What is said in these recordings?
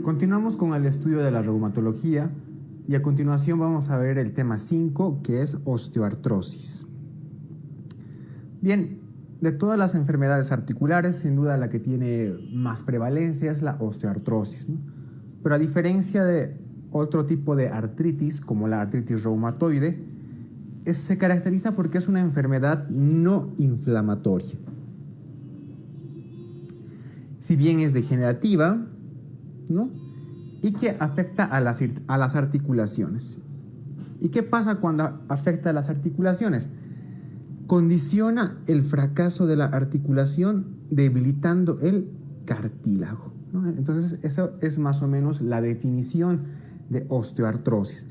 Continuamos con el estudio de la reumatología y a continuación vamos a ver el tema 5, que es osteoartrosis. Bien, de todas las enfermedades articulares, sin duda la que tiene más prevalencia es la osteoartrosis, ¿no? Pero a diferencia de otro tipo de artritis, como la artritis reumatoide, se caracteriza porque es una enfermedad no inflamatoria. Si bien es degenerativa, ¿no? Y que afecta a las articulaciones. ¿Y qué pasa cuando afecta a las articulaciones? Condiciona el fracaso de la articulación debilitando el cartílago, ¿no? Entonces, eso es más o menos la definición de osteoartrosis.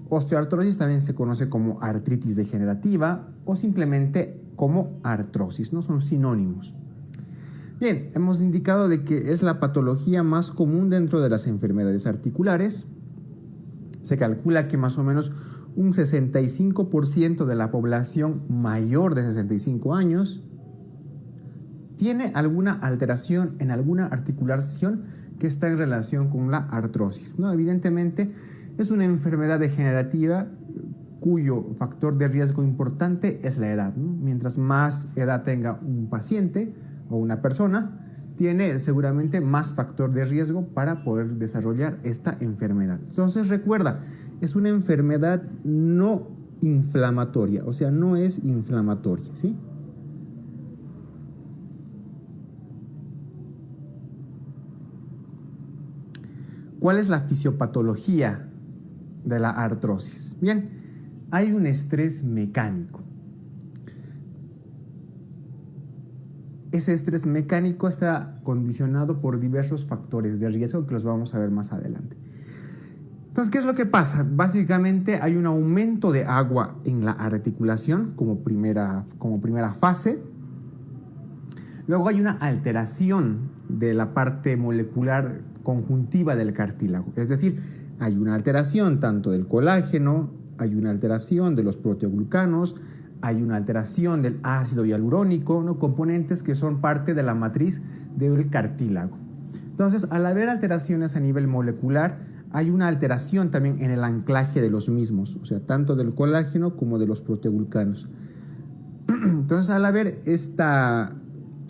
Osteoartrosis también se conoce como artritis degenerativa o simplemente como artrosis, ¿no? Son sinónimos. Bien, hemos indicado de que es la patología más común dentro de las enfermedades articulares. Se calcula que más o menos un 65% de la población mayor de 65 años tiene alguna alteración en alguna articulación que está en relación con la artrosis, ¿no? Evidentemente es una enfermedad degenerativa cuyo factor de riesgo importante es la edad, ¿no? Mientras más edad tenga un paciente o una persona, tiene seguramente más factor de riesgo para poder desarrollar esta enfermedad. Entonces recuerda, es una enfermedad no inflamatoria, o sea, no es inflamatoria, ¿sí? ¿Cuál es la fisiopatología de la artrosis? Bien, hay un estrés mecánico. Ese estrés mecánico está condicionado por diversos factores de riesgo que los vamos a ver más adelante. Entonces, ¿qué es lo que pasa? Básicamente hay un aumento de agua en la articulación como primera fase. Luego hay una alteración de la parte molecular conjuntiva del cartílago. Es decir, hay una alteración tanto del colágeno, hay una alteración de los proteoglucanos, hay una alteración del ácido hialurónico, ¿no? Componentes que son parte de la matriz del cartílago. Entonces, al haber alteraciones a nivel molecular, hay una alteración también en el anclaje de los mismos, o sea, tanto del colágeno como de los proteoglucanos. Entonces, al haber esta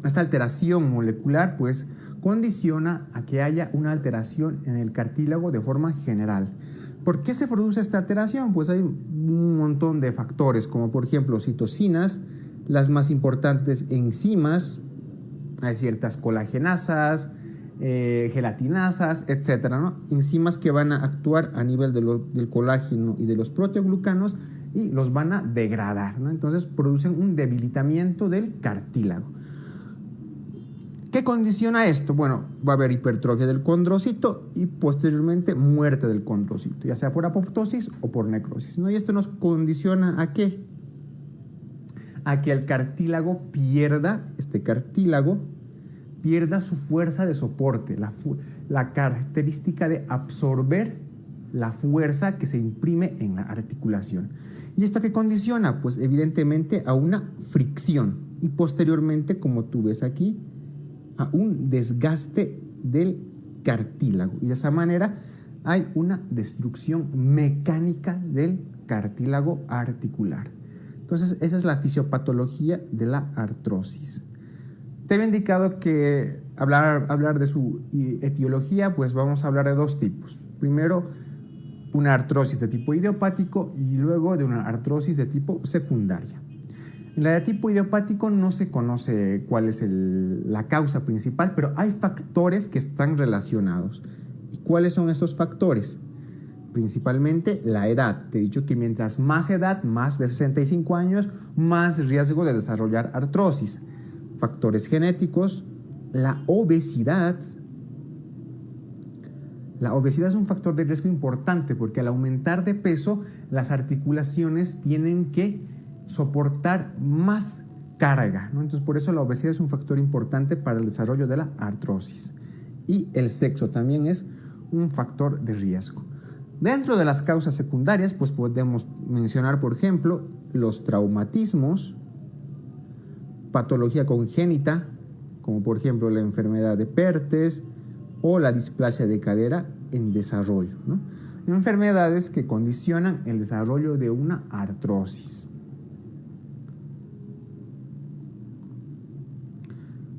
alteración molecular, pues condiciona a que haya una alteración en el cartílago de forma general. ¿Por qué se produce esta alteración? Pues hay un montón de factores, como por ejemplo citocinas, las más importantes enzimas, hay ciertas colagenasas, gelatinasas, etcétera, ¿no? Enzimas que van a actuar a nivel del colágeno y de los proteoglucanos y los van a degradar, ¿no? Entonces producen un debilitamiento del cartílago. ¿Qué condiciona esto? Bueno, va a haber hipertrofia del condrocito y posteriormente muerte del condrocito, ya sea por apoptosis o por necrosis, ¿no? Y esto nos condiciona ¿a qué? A que el cartílago pierda su fuerza de soporte, la característica de absorber la fuerza que se imprime en la articulación. ¿Y esto qué condiciona? Pues evidentemente a una fricción y posteriormente, como tú ves aquí, a un desgaste del cartílago. Y de esa manera hay una destrucción mecánica del cartílago articular. Entonces, esa es la fisiopatología de la artrosis. Te había indicado que hablar de su etiología, pues vamos a hablar de dos tipos. Primero, una artrosis de tipo idiopático y luego de una artrosis de tipo secundaria. En la de tipo idiopático no se conoce cuál es la causa principal, pero hay factores que están relacionados. ¿Y cuáles son estos factores? Principalmente la edad. Te he dicho que mientras más edad, más de 65 años, más riesgo de desarrollar artrosis. Factores genéticos, la obesidad. La obesidad es un factor de riesgo importante porque al aumentar de peso, las articulaciones tienen que soportar más carga, ¿no? Entonces, por eso la obesidad es un factor importante para el desarrollo de la artrosis. Y el sexo también es un factor de riesgo. Dentro de las causas secundarias, pues podemos mencionar, por ejemplo, los traumatismos, patología congénita, como por ejemplo la enfermedad de Pertes o la displasia de cadera en desarrollo, ¿no? Enfermedades que condicionan el desarrollo de una artrosis.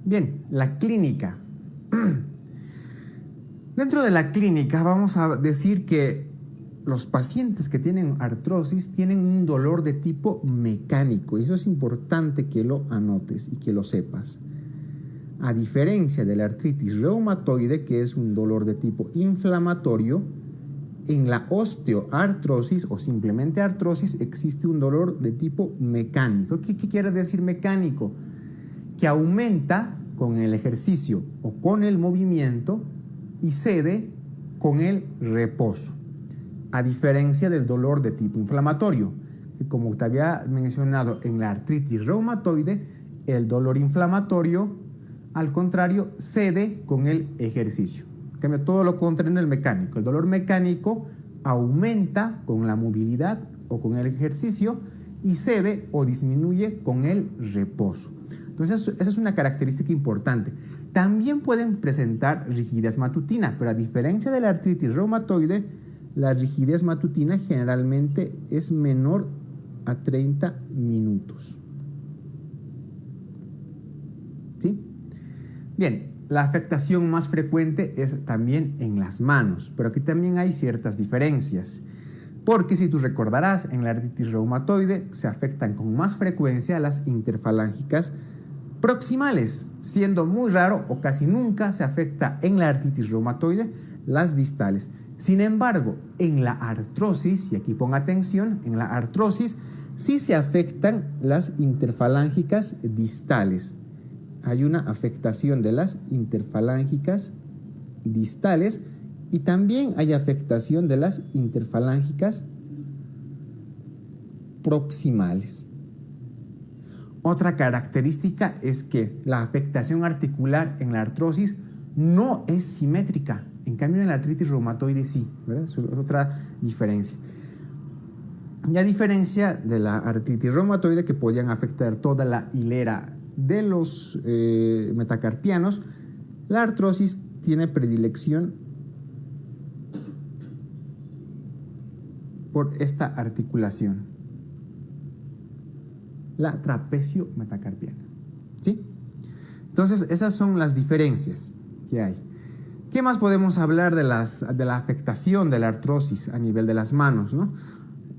Bien, la clínica. Dentro de la clínica vamos a decir que los pacientes que tienen artrosis tienen un dolor de tipo mecánico, y eso es importante que lo anotes y que lo sepas. A diferencia de la artritis reumatoide, que es un dolor de tipo inflamatorio, en la osteoartrosis o simplemente artrosis existe un dolor de tipo mecánico. ¿Qué quiere decir mecánico? Que aumenta con el ejercicio o con el movimiento y cede con el reposo. A diferencia del dolor de tipo inflamatorio, que como te había mencionado en la artritis reumatoide, el dolor inflamatorio, al contrario, cede con el ejercicio. En cambio, todo lo contrario en el mecánico. El dolor mecánico aumenta con la movilidad o con el ejercicio y cede o disminuye con el reposo. Entonces, esa es una característica importante. También pueden presentar rigidez matutina, pero a diferencia de la artritis reumatoide, la rigidez matutina generalmente es menor a 30 minutos. ¿Sí? Bien, la afectación más frecuente es también en las manos, pero aquí también hay ciertas diferencias. Porque si tú recordarás, en la artritis reumatoide se afectan con más frecuencia las interfalángicas proximales, siendo muy raro o casi nunca se afecta en la artritis reumatoide las distales. Sin embargo, en la artrosis, y aquí pon atención, en la artrosis sí se afectan las interfalángicas distales. Hay una afectación de las interfalángicas distales y también hay afectación de las interfalángicas proximales. Otra característica es que la afectación articular en la artrosis no es simétrica. En cambio, en la artritis reumatoide sí, ¿verdad? Eso es otra diferencia. Y a diferencia de la artritis reumatoide, que podían afectar toda la hilera de los metacarpianos, la artrosis tiene predilección por esta articulación, la trapecio metacarpiana. ¿Sí? Entonces, esas son las diferencias que hay. ¿Qué más podemos hablar de la afectación de la artrosis a nivel de las manos, ¿no?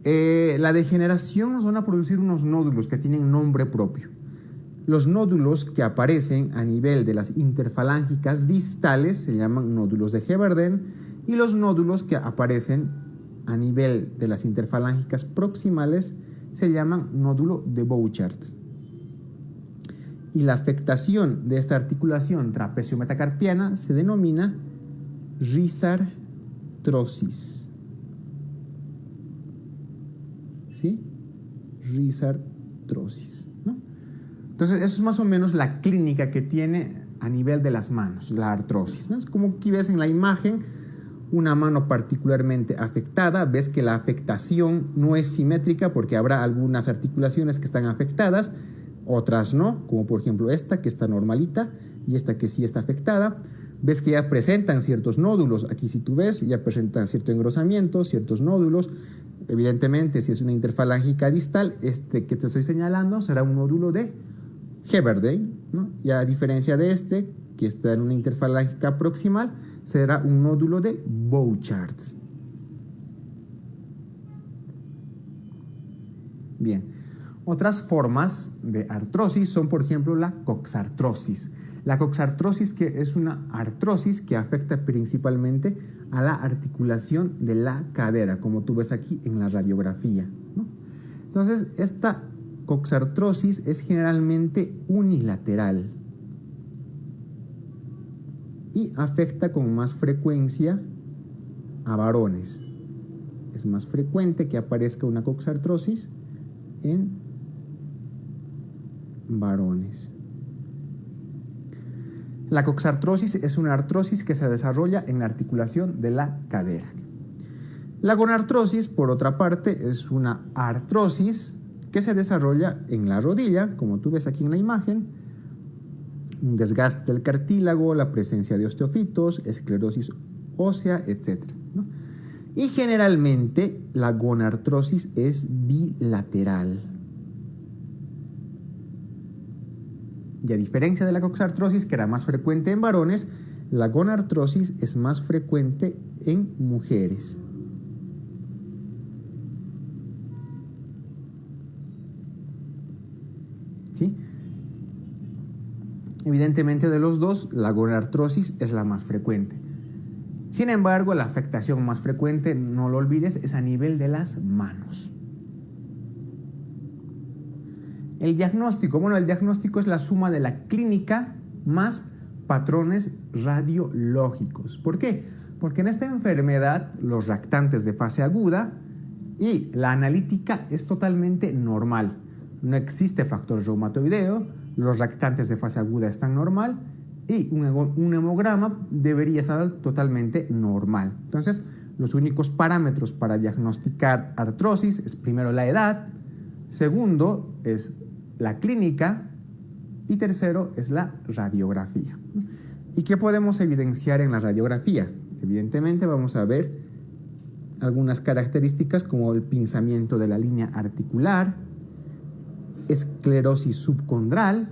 La degeneración nos van a producir unos nódulos que tienen nombre propio. Los nódulos que aparecen a nivel de las interfalángicas distales se llaman nódulos de Heberden, y los nódulos que aparecen a nivel de las interfalángicas proximales se llaman nódulo de Bouchard. Y la afectación de esta articulación trapecio-metacarpiana se denomina risartrosis. ¿Sí? Risartrosis, ¿no? Entonces, eso es más o menos la clínica que tiene a nivel de las manos, la artrosis, ¿no? Es como aquí ves en la imagen una mano particularmente afectada. Ves que la afectación no es simétrica porque habrá algunas articulaciones que están afectadas, otras no, como por ejemplo esta que está normalita y esta que sí está afectada. Ves que ya presentan ciertos nódulos. Aquí si tú ves, ya presentan cierto engrosamiento, ciertos nódulos. Evidentemente, si es una interfalángica distal, este que te estoy señalando será un nódulo de Heberden, ¿no? Y a diferencia de este, que está en una interfalángica proximal, será un nódulo de Bouchard. Bien. Otras formas de artrosis son, por ejemplo, la coxartrosis. La coxartrosis, que es una artrosis que afecta principalmente a la articulación de la cadera, como tú ves aquí en la radiografía, ¿no? Entonces, esta coxartrosis es generalmente unilateral y afecta con más frecuencia a varones. Es más frecuente que aparezca una coxartrosis en varones. La coxartrosis es una artrosis que se desarrolla en la articulación de la cadera. La gonartrosis, por otra parte, es una artrosis que se desarrolla en la rodilla, como tú ves aquí en la imagen, un desgaste del cartílago, la presencia de osteofitos, esclerosis ósea, etc., ¿no? Y generalmente la gonartrosis es bilateral. Y a diferencia de la coxartrosis, que era más frecuente en varones, la gonartrosis es más frecuente en mujeres. ¿Sí? Evidentemente, de los dos, la gonartrosis es la más frecuente. Sin embargo, la afectación más frecuente, no lo olvides, es a nivel de las manos. El diagnóstico. Bueno, el diagnóstico es la suma de la clínica más patrones radiológicos. ¿Por qué? Porque en esta enfermedad, los reactantes de fase aguda y la analítica es totalmente normal. No existe factor reumatoideo, los reactantes de fase aguda están normal y un hemograma debería estar totalmente normal. Entonces, los únicos parámetros para diagnosticar artrosis es primero la edad, segundo es la clínica y tercero es la radiografía. ¿Y qué podemos evidenciar en la radiografía? Evidentemente vamos a ver algunas características como el pinzamiento de la línea articular, esclerosis subcondral,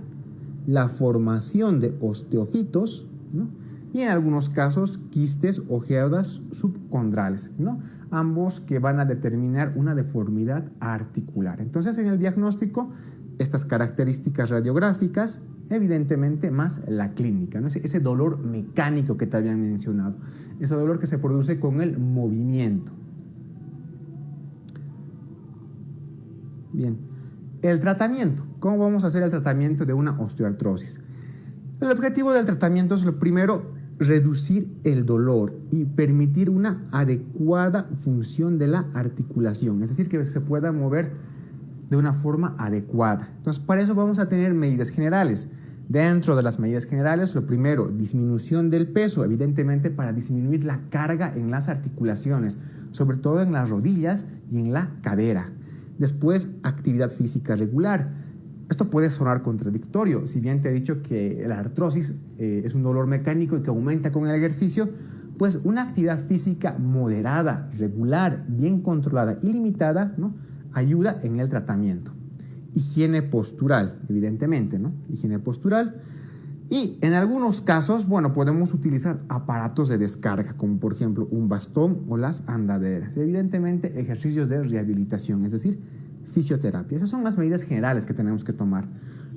la formación de osteofitos, ¿no? Y en algunos casos quistes o geodas subcondrales, ¿no? Ambos que van a determinar una deformidad articular. Entonces, en el diagnóstico, estas características radiográficas, evidentemente más la clínica, ¿no? Ese dolor mecánico que te habían mencionado, ese dolor que se produce con el movimiento. Bien, el tratamiento. ¿Cómo vamos a hacer el tratamiento de una osteoartrosis? El objetivo del tratamiento es, lo primero, reducir el dolor y permitir una adecuada función de la articulación, es decir, que se pueda mover de una forma adecuada. Entonces, para eso vamos a tener medidas generales. Dentro de las medidas generales, lo primero, disminución del peso, evidentemente para disminuir la carga en las articulaciones, sobre todo en las rodillas y en la cadera. Después, actividad física regular. Esto puede sonar contradictorio, si bien te he dicho que la artrosis es un dolor mecánico y que aumenta con el ejercicio, pues una actividad física moderada, regular, bien controlada y limitada, ¿no?, ayuda en el tratamiento. Higiene postural, evidentemente, ¿no? Higiene postural. Y en algunos casos, bueno, podemos utilizar aparatos de descarga, como por ejemplo un bastón o las andaderas. Evidentemente, ejercicios de rehabilitación, es decir, fisioterapia. Esas son las medidas generales que tenemos que tomar.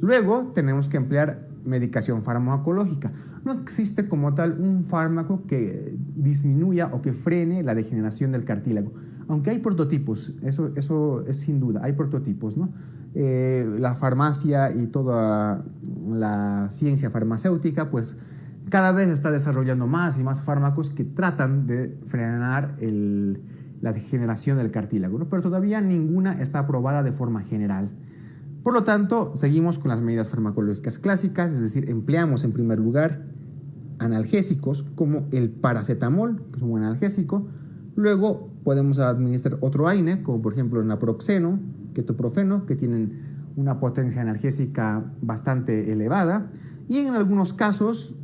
Luego, tenemos que emplear medicación farmacológica. No existe como tal un fármaco que disminuya o que frene la degeneración del cartílago. Aunque hay prototipos, eso es sin duda, hay prototipos, ¿no? La farmacia y toda la ciencia farmacéutica, pues cada vez está desarrollando más y más fármacos que tratan de frenar la degeneración del cartílago, ¿no? Pero todavía ninguna está aprobada de forma general. Por lo tanto, seguimos con las medidas farmacológicas clásicas, es decir, empleamos en primer lugar analgésicos como el paracetamol, que es un buen analgésico. Luego podemos administrar otro AINE, como por ejemplo el naproxeno, ketoprofeno, que tienen una potencia analgésica bastante elevada. Y en algunos casos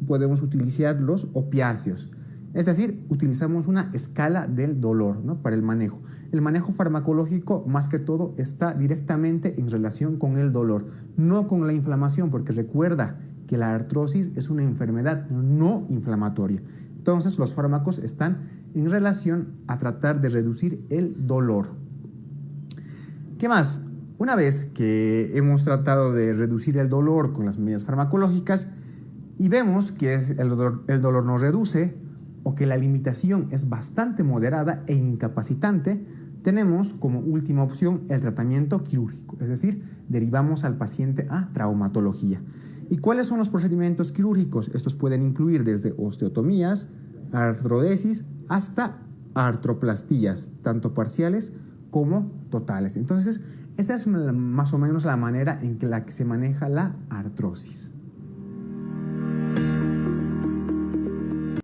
podemos utilizar los opiáceos. Es decir, utilizamos una escala del dolor, ¿no?, para el manejo. El manejo farmacológico, más que todo, está directamente en relación con el dolor, no con la inflamación, porque recuerda que la artrosis es una enfermedad no inflamatoria. Entonces, los fármacos están en relación a tratar de reducir el dolor. ¿Qué más? Una vez que hemos tratado de reducir el dolor con las medidas farmacológicas y vemos que el dolor no reduce o que la limitación es bastante moderada e incapacitante, tenemos como última opción el tratamiento quirúrgico, es decir, derivamos al paciente a traumatología. ¿Y cuáles son los procedimientos quirúrgicos? Estos pueden incluir desde osteotomías, artrodesis, hasta artroplastías, tanto parciales como totales. Entonces, esta es más o menos la manera en la que se maneja la artrosis.